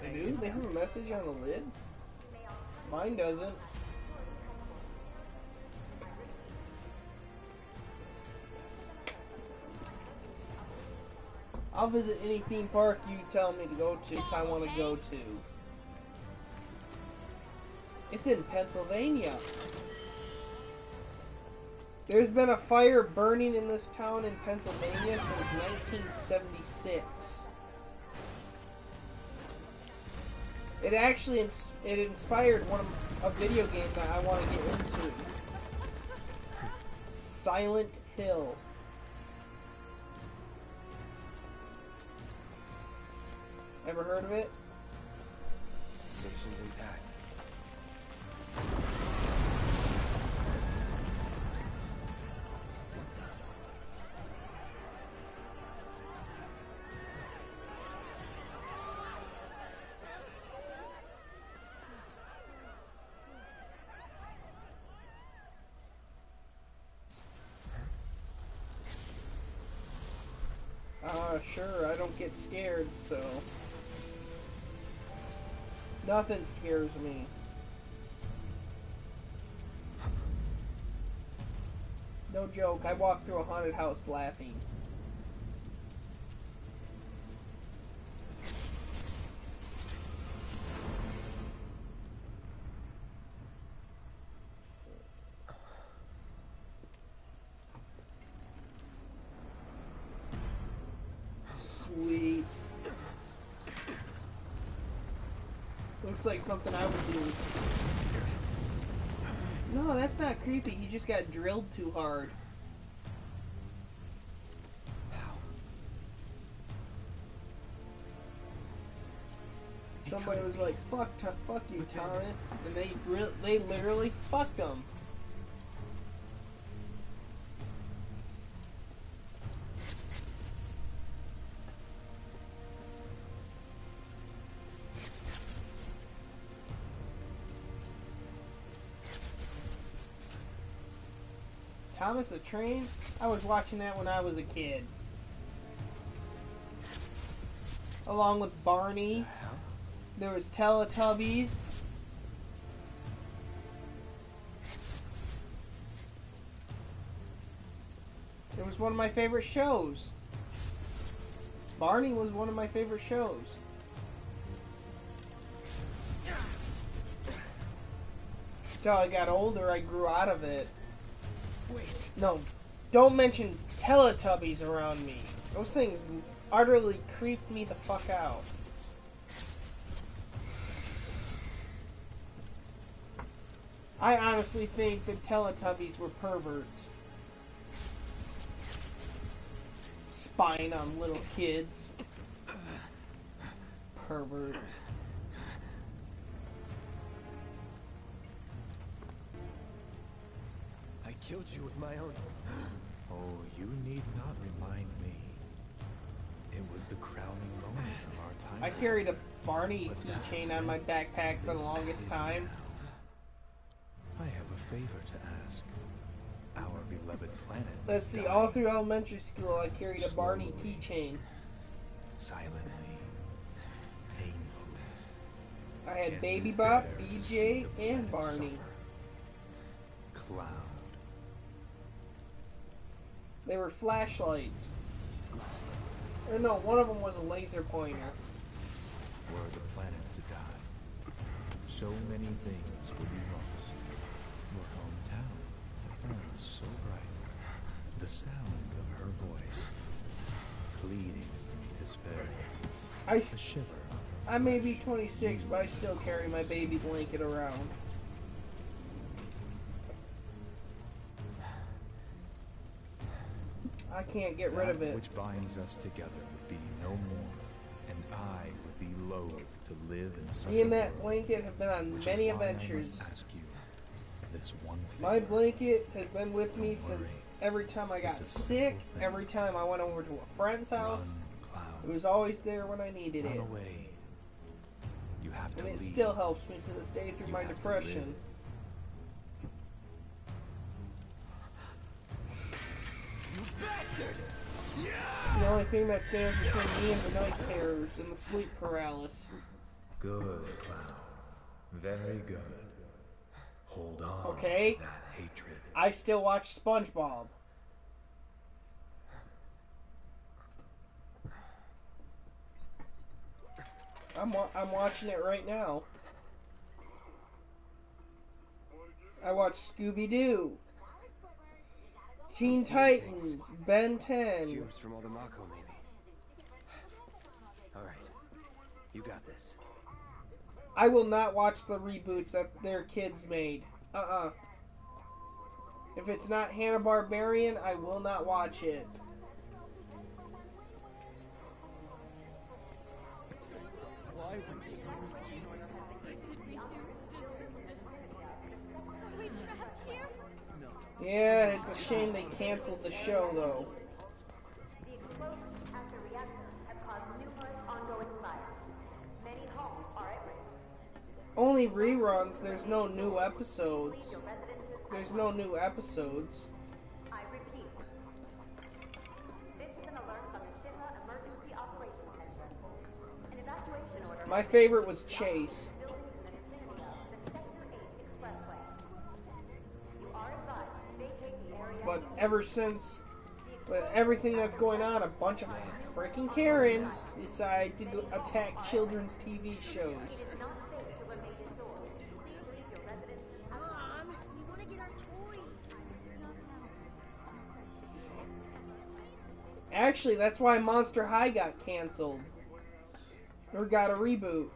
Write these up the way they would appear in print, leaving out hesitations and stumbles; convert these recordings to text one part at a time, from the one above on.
They do? They have a message on the lid? Mine doesn't. I'll visit any theme park you tell me to go to, I want to go to. It's in Pennsylvania. There's been a fire burning in this town in Pennsylvania since 1976. It actually inspired a video game that I want to get into. Silent Hill. Ever heard of it? Station's intact. Sure, I don't get scared, so... Nothing scares me. No joke, I walked through a haunted house laughing. Sweet. Looks like something I would do. No, that's not creepy. He just got drilled too hard. Somebody was like, fuck you, Thomas. And they literally fucked him. Thomas the Train? I was watching that when I was a kid. Along with Barney. There was Teletubbies. It was one of my favorite shows. Barney was one of my favorite shows. Until I got older, I grew out of it. Wait. No, don't mention Teletubbies around me. Those things utterly creep me the fuck out. I honestly think that Teletubbies were perverts. Spying on little kids. Pervert. I killed you with my own... Oh, you need not remind me. It was the crowning moment of our time. I carried a Barney keychain on my backpack for the longest time. I have a favor to ask. Our beloved planet. Let's see, all through elementary school I carried a Barney keychain. Silently. Painfully. I had Baby Bop, BJ, and Barney. Cloud. They were flashlights. Or no, one of them was a laser pointer. Were the planet to die, so many things would be lost. Your hometown that burns so bright. The sound of her voice, pleading from despair. The shiver of her I may be 26, but I still carry my baby blanket around. I can't get rid of it. Which binds us together would be no more, and I would be loath to live in such Me and a that world, blanket have been on which many is why I adventures. must ask you this one thing. My blanket has been with me Don't since worry. every time I got It's a sick, simple thing. every time I went over to a friend's house. Run, Cloud. It was always there when I needed Run it. away. You have to And it leave. still helps me to this day through You my have to depression. live. The only only thing that stands between me and the night terrors and the sleep paralysis. Good, Cloud. Very good. Hold on Okay. to that hatred. I still watch SpongeBob. I'm watching it right now. I watch Scooby-Doo, Teen Titans, Ben 10. Fumes from all the Mako, maybe. All right, you got this. I will not watch the reboots that their kids made. If it's not Hanna-Barbarian, I will not watch it. Why would someone do this? Did we two deserve this? Are we trapped here? No. Yeah, it's a shame they canceled the show, though. The explosions at the reactor have caused numerous ongoing fires. Many homes are at risk. Only reruns, there's no new episodes. Leave your residences. There's no new episodes. I repeat. This is an alert from the Shinra Emergency Operations Center. An evacuation order. My favorite was Chase. Buildings in the vicinity of the Sector 8 Expressway. You are advised to vacate the area. But ever since, with everything that's going on, a bunch of freaking Karens decide to go attack children's TV shows. It is not safe to remain indoors. Please leave your residences. Mom, we want to get our toys. Actually, that's why Monster High got canceled. Or got a reboot.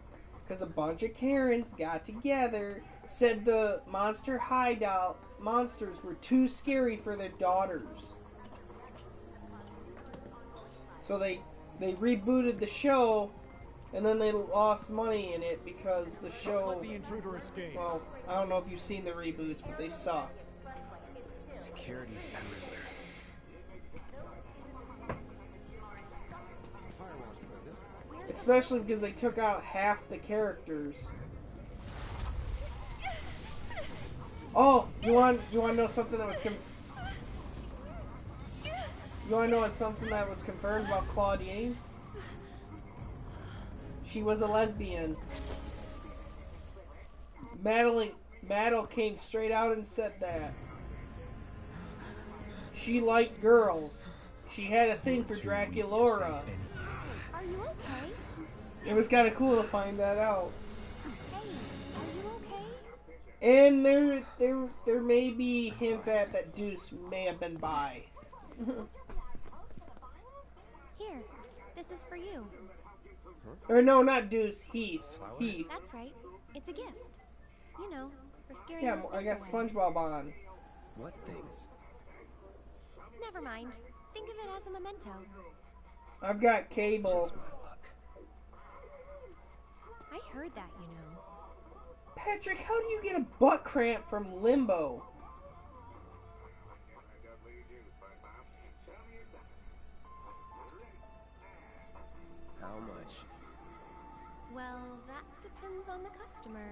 Because a bunch of Karens got together, said the Monster Hideout monsters were too scary for their daughters. So they rebooted the show, and then they lost money in it because the show... Let the intruder escape. Well, I don't know if you've seen the reboots, but they suck. Security's everywhere. Firewalls were this way. Especially because they took out half the characters. Oh, you want to know something that was you want to know something that was confirmed about Claudine? She was a lesbian. Madeline came straight out and said that. She liked girls. She had a thing for Draculaura. Are you okay? It was kind of cool to find that out. Hey, are you okay? And there may be hints at that Deuce may have been bi. Here, this is for you. Or no, not Deuce, Heath. Flower? Heath. That's right. It's a gift. You know, for scaring Yeah, those I got things away. SpongeBob on. What things? Never mind. Think of it as a memento. I've got Cable. Just my luck. I heard that, you know. Patrick, how do you get a butt cramp from Limbo? How much? Well, that depends on the customer.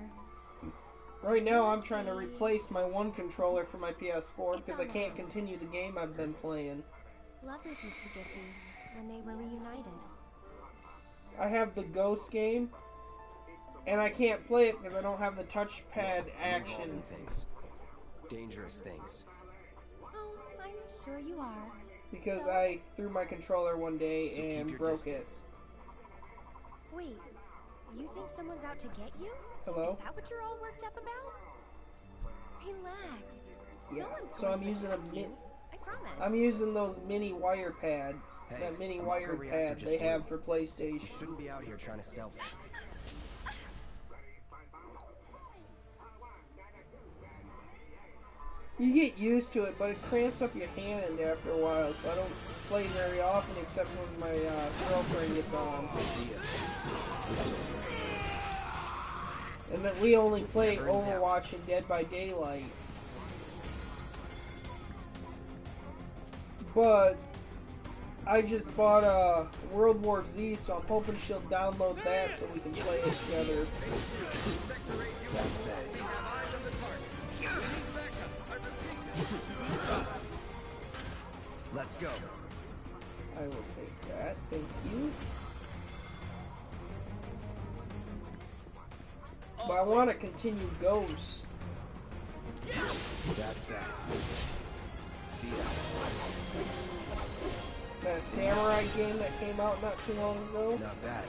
Right now, I'm trying to replace my one controller for my PS4 because I can't continue the game I've been playing. Lovers used to get these when they were reunited. I have the Ghost game, and I can't play it because I don't have the touchpad action. Revolving things. Dangerous things. Oh, I'm sure you are. Because So- I threw my controller one day So keep and your broke distance. Wait, you think someone's out to get you? Hello? Is that what you're all worked up about? Relax. Yeah. No one's So going I'm to using a attack mi- you. I promise. I'm using those mini wire pad, Hey, that mini a wire Mako reactor pad just they blew. have for You PlayStation. shouldn't be out here trying to sell. You get used to it, but it cramps up your hand after a while, so I don't play very often except when my girlfriend gets on. And then we only play Overwatch and Dead by Daylight. But I just bought World War Z, so I'm hoping she'll download that so we can play it together. Let's go. I will take that. Thank you. But I want to continue Ghosts. That's that. See ya. That samurai game that came out not too long ago. Not bad.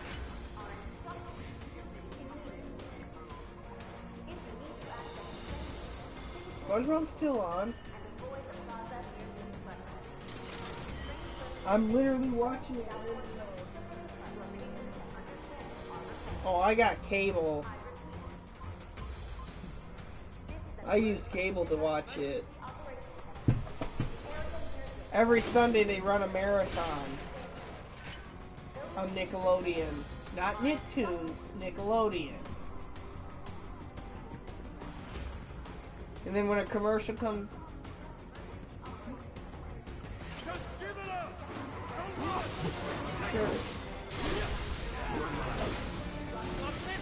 SpongeBob's still on. I'm literally watching it. Oh, I got cable. I use cable to watch it. Every Sunday they run a marathon on Nickelodeon. Not Nicktoons, Nickelodeon. And then when a commercial comes... Just give it up! Don't run! Sure.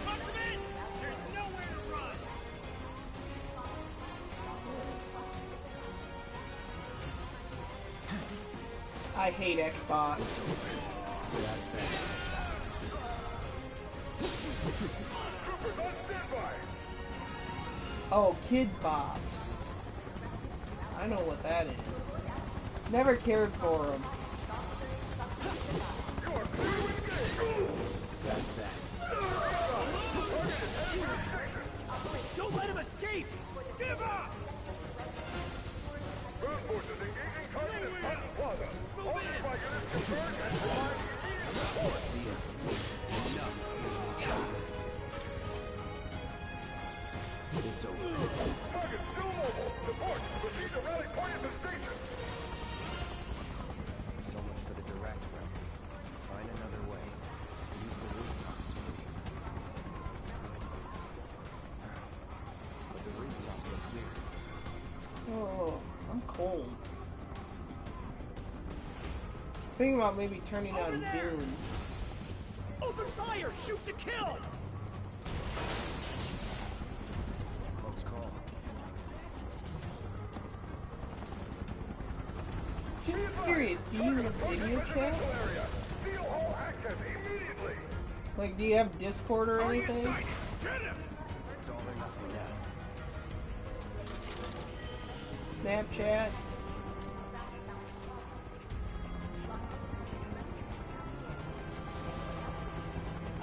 Box him in! There's nowhere to run! I hate Xbox. That's that. Oh, Kids Box. I know what that is. Never cared for them. That's that. Don't let him escape! Give up! Ground forces engaging target at Patton Plaza. All nearby units confirmed and provide immediate support. See ya. Enough. It's over. Target still mobile. Support. Proceed to rally point at the station. So much for the direct route. Find another way. Use the rooftops. But the rooftops are clear. Oh, I'm cold. Thinking about maybe turning on Dune. Open fire! Shoot to kill! Close call. Just curious, do you use video chat? Area. Seal all access immediately. Like, do you have Discord or anything? Get him! It's all or nothing now. Snapchat?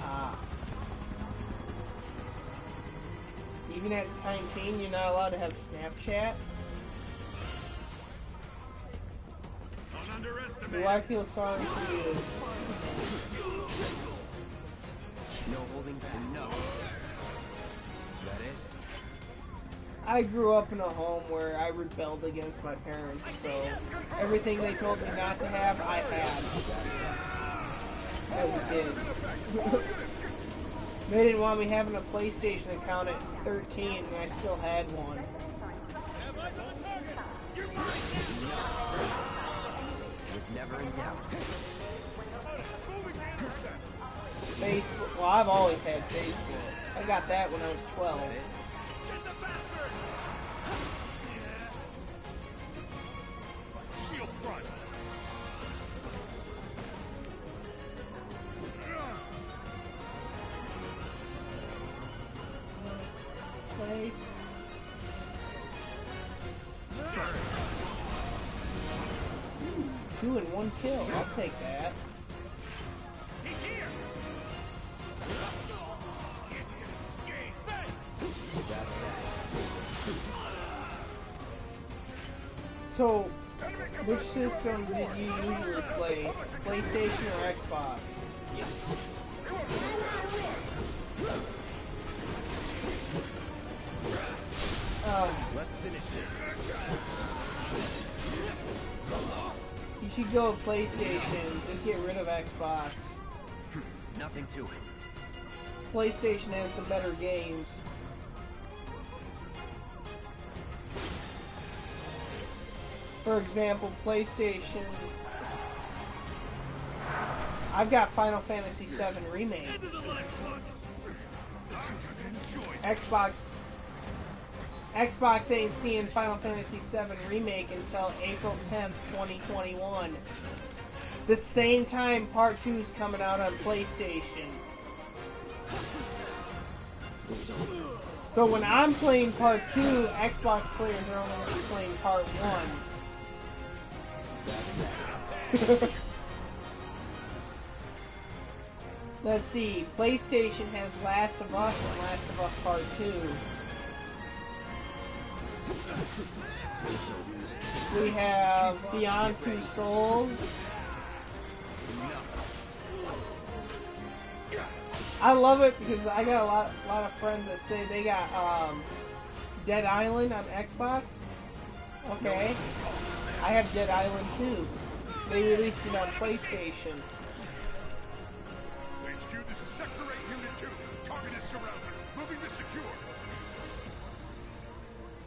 Ah. Even at Time Team, you're not allowed to have Snapchat? Don't underestimate Do I feel sorry for you? No holding back. No. That it? I grew up in a home where I rebelled against my parents, so everything they told me not to have, I had. As a kid. They didn't want me having a PlayStation account at 13, and I still had one. Have eyes on the target! You're mine! Was never in doubt. Moving to intercept! Facebook. Well, I've always had Facebook. I got that when I was 12. Get the bastard! Shield front! Play. Two in one kill. I'll take that. He's here! It's gonna escape! Bang! That's that. So, which system did you usually play? PlayStation or Xbox? Let's finish this. You should go with PlayStation. Just get rid of Xbox. Nothing to it. PlayStation has the better games. For example, PlayStation. I've got Final Fantasy VII Remake. Into the lifeblood! Enjoy! Xbox ain't seeing Final Fantasy VII Remake until April 10th, 2021. the same time Part 2 is coming out on PlayStation. So when I'm playing Part 2, Xbox players are only going to be playing Part 1. Let's see, PlayStation has Last of Us and Last of Us Part 2. We have Beyond Two Souls. I love it because I got a lot of friends that say they got Dead Island on Xbox. Okay. I have Dead Island too. They released it on PlayStation. HQ, this is Sector 8, Unit 2. Target is surrounded. Moving to secure.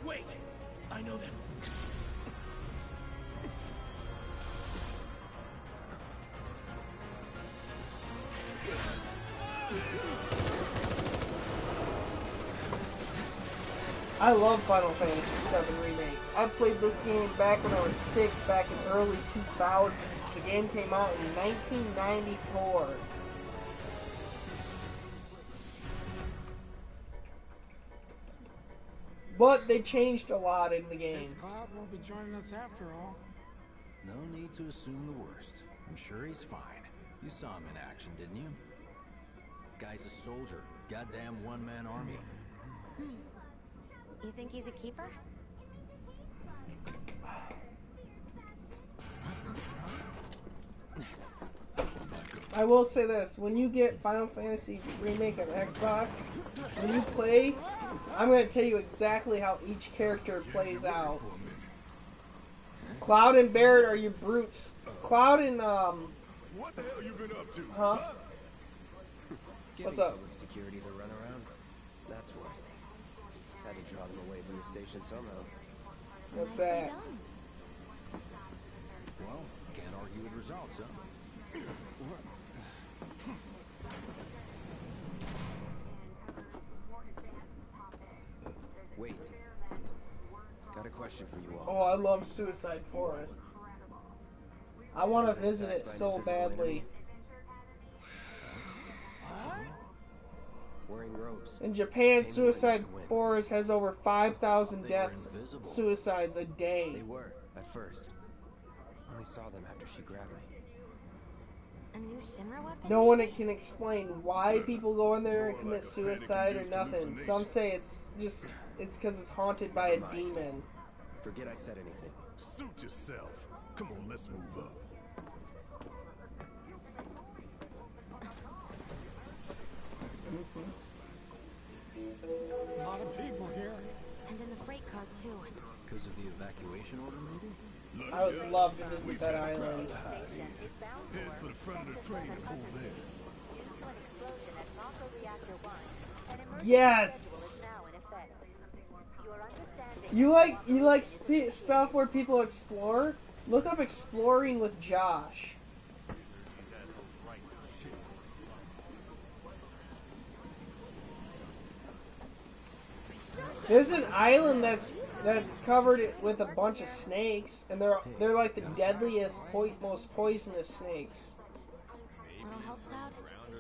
Wait! I know that. I love Final Fantasy VII Remake. I played this game back when I was 6, back in early 2000s. The game came out in 1994. But they changed a lot in the game. Guess Cloud won't be joining us after all. No need to assume the worst. I'm sure he's fine. You saw him in action, didn't you? Guy's a soldier. Goddamn one-man army. You think he's a keeper? I will say this, when you get Final Fantasy Remake on Xbox, when you play, I'm going to tell you exactly how each character plays out. Cloud and Barret are your brutes. Cloud and, What the hell you been up to? huh? Giving What's up? public security to run around. That's why. Had to draw them away from the station somehow. What's Nicely that? done. Well, can't argue with results, huh? Wait. Got a question for you all. Oh, I love Suicide Forest. I want to visit it so badly. Wearing robes. In Japan, Suicide Forest has over 5,000 deaths, suicides a day. They were, at first. Only saw them after she grabbed me. A new Shinra weapon? No one maybe? can explain why people go in there and commit suicide or nothing. Some say it's because it's haunted by a demon. Forget I said anything. Suit yourself. Come on, let's move up. A lot of people here. And in the freight car, too. Because of the evacuation order, maybe? I would love to visit that island. Head for the front of the train and hold there. Yes. You like stuff where people explore? Look up Exploring with Josh. There's an island that's covered with a bunch of snakes, and they're like the deadliest, most poisonous snakes. Little help, Cloud?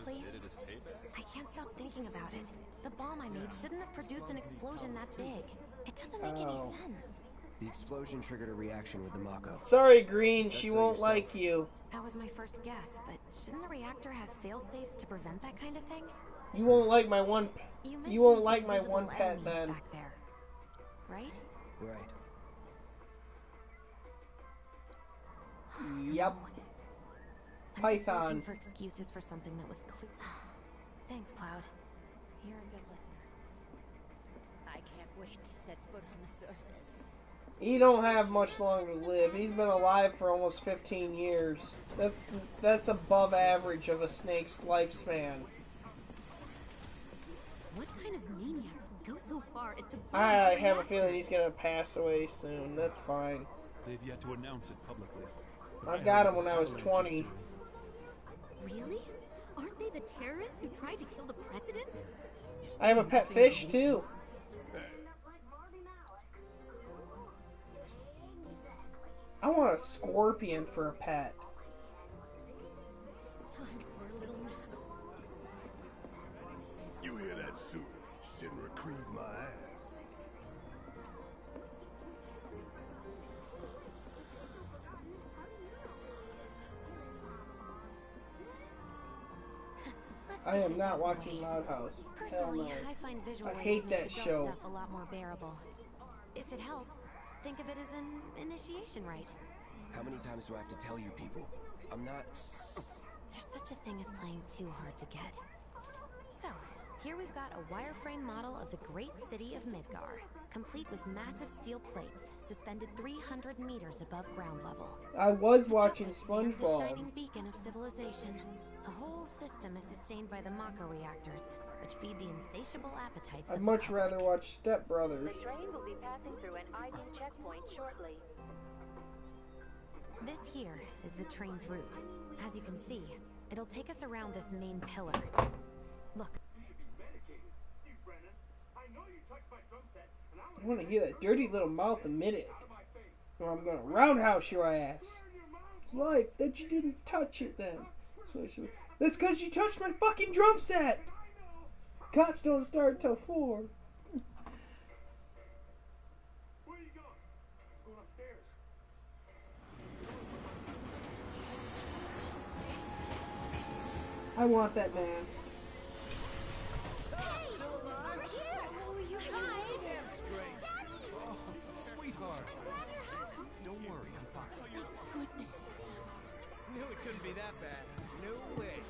Please? I can't stop thinking about it. The bomb I made shouldn't have produced an explosion that big. It doesn't make any Oh. sense. The explosion triggered a reaction with the Mako. Sorry, Green, Said she so won't yourself. like you. That was my first guess, but shouldn't a reactor have fail-safes to prevent that kind of thing? You won't like my one. mentioned You won't like my invisible one pet enemies then. back there, right? Right. Yep. I'm just Python. looking for excuses for something that was clear. Thanks, Cloud. You're a good listener. I can't wait to set foot on the surface. He don't have much longer to live. He's been alive for almost 15 years. That's above average of a snake's lifespan. What kind of maniacs would go so far as to bomb I a have a reactor? feeling he's gonna pass away soon. That's fine. They've yet to announce it publicly. I got him when I was 20. Really? Aren't they the terrorists who tried to kill the president? I have a pet fish too. I want a scorpion for a pet. creed my ass. I am not watching Loud House. Personally, Hell no. I find visual I aids hate make that the show. stuff a lot more bearable. If it helps, think of it as an initiation rite. How many times do I have to tell you people? I'm not... There's such a thing as playing too hard to get. So, here we've got a wireframe model of the great city of Midgar, complete with massive steel plates suspended 300 meters above ground level. I was watching Atop it stands a SpongeBob. shining beacon of civilization. The whole system is sustained by the Mako reactors, which feed the insatiable appetites I'd of much the rather public. watch Step Brothers. The train will be passing through an ID checkpoint shortly. This here is the train's route. As you can see, it'll take us around this main pillar. Look. I want to hear that dirty little mouth admit it, or I'm gonna roundhouse your ass. It's like that you didn't touch it then. That's because you touched my fucking drum set. Cots don't start till 4. I want that mask. Oh, you guys! Oh, sweetheart. Don't worry, I'm fine. Goodness. Knew it couldn't be that bad. No way.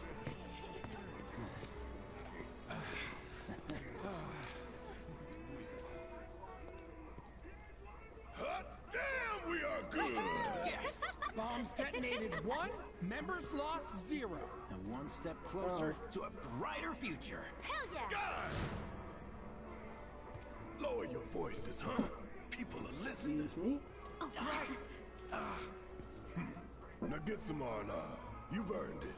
Hot damn, we are good! Yes! Bombs detonated 1, members lost 0. And one step closer to a brighter future. Hell yeah! Guys! Lower your voices, huh? People are listening. Excuse me? Now get some R&R. You've earned it.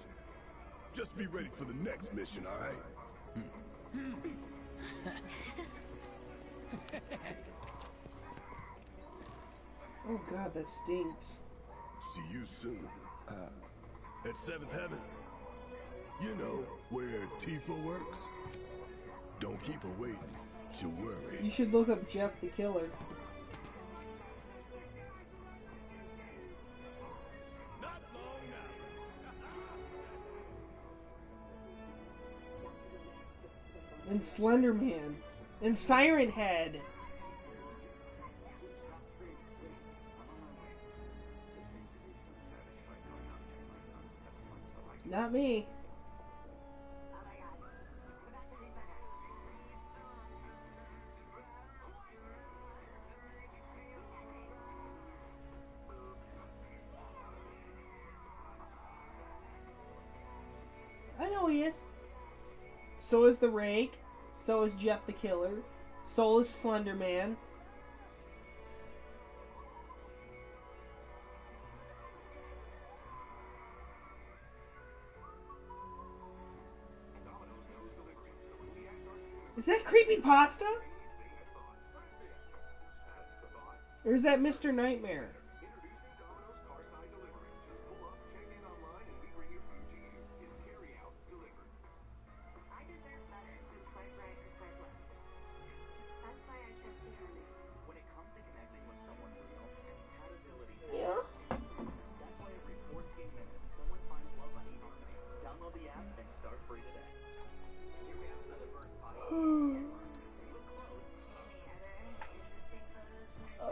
Just be ready for the next mission, all right? Oh god, that stinks. See you soon. At 7th Heaven. You know, where Tifa works. Don't keep her waiting. She'll worry. You should look up Jeff the Killer. Not long now. And Slender Man. And Siren Head. Not me. I know he is. So is the Rake. So is Jeff the Killer. So is Slender Man. Is that Creepypasta? Or is that Mr. Nightmare? Yeah.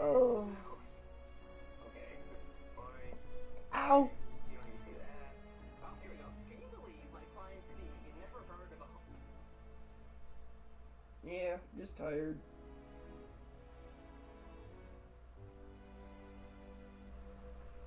Oh. Ow. Yeah, just tired.